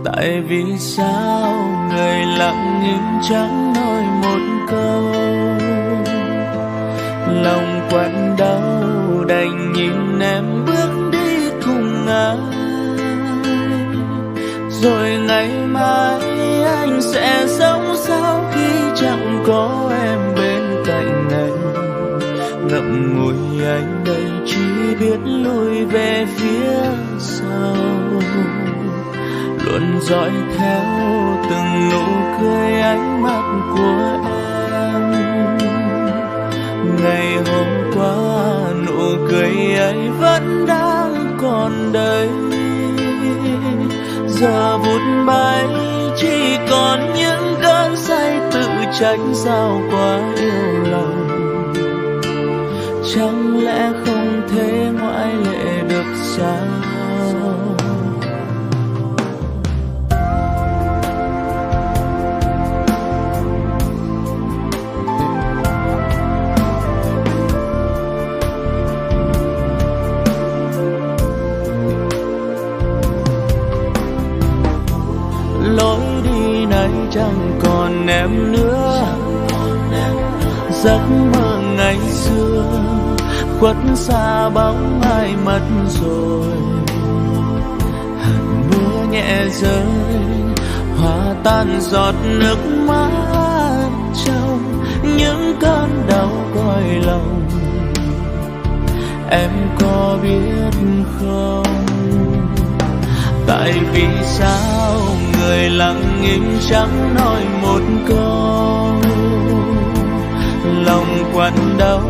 Tại vì sao người lặng im chẳng nói một câu, lòng quặn đau đành nhìn em bước đi cùng ai. Rồi ngày mai anh sẽ sống sao khi chẳng có em bên cạnh anh. Ngậm ngùi anh đây chỉ biết lùi về phía sau, luôn dõi theo từng nụ cười ánh mắt của em. Ngày hôm qua nụ cười ấy vẫn đang còn đây, giờ vụt bay chỉ còn những cơn say tự trách sao quá yêu lòng. Chẳng lẽ không thể ngoại lệ được sao? Lối đi này chẳng còn em nữa, giấc mơ ngày xưa khuất xa bóng ai mất rồi. Hạt mưa nhẹ rơi hòa tan giọt nước mắt trong những cơn đau cõi lòng. Em có biết không, tại vì sao người lặng im chẳng nói một câu, lòng quặn đau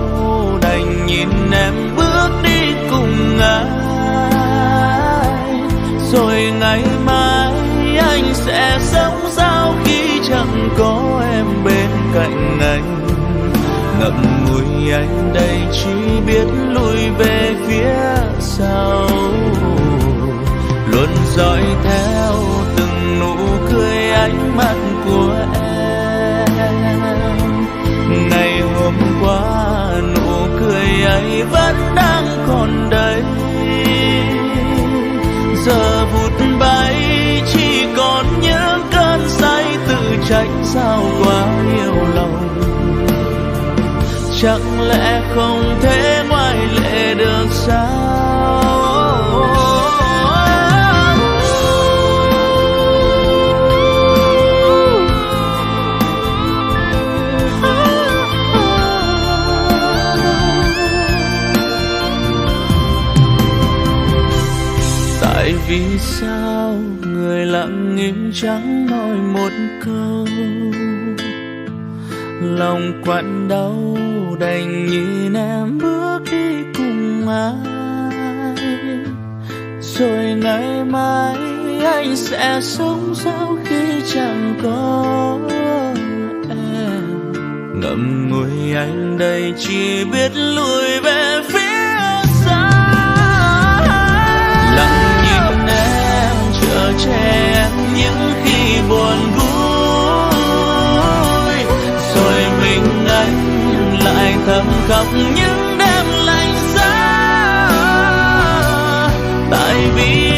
đành nhìn em bước đi cùng ai. Rồi ngày mai anh sẽ sống sao khi chẳng có em bên cạnh anh. Ngậm ngùi anh đây chỉ biết lùi về phía sau, luôn dõi theo từng nụ cười ánh mắt của em. Ngày hôm qua nụ cười ấy vẫn đang còn đây, giờ vụt bay chỉ còn những cơn say tự trách sao quá yêu lòng. Chẳng lẽ không thể ngoại lệ được sao? Tại vì sao người lặng im chẳng nói một câu, lòng quặn đau đành nhìn em bước đi cùng ai. Rồi ngày mai anh sẽ sống sao khi chẳng có em. Ngậm ngùi anh đây chỉ biết lùi về phía xa, lặng nhìn em chở che em những khi buồn vui. Rồi mình anh lại thầm khóc những đêm lạnh giá, tại vì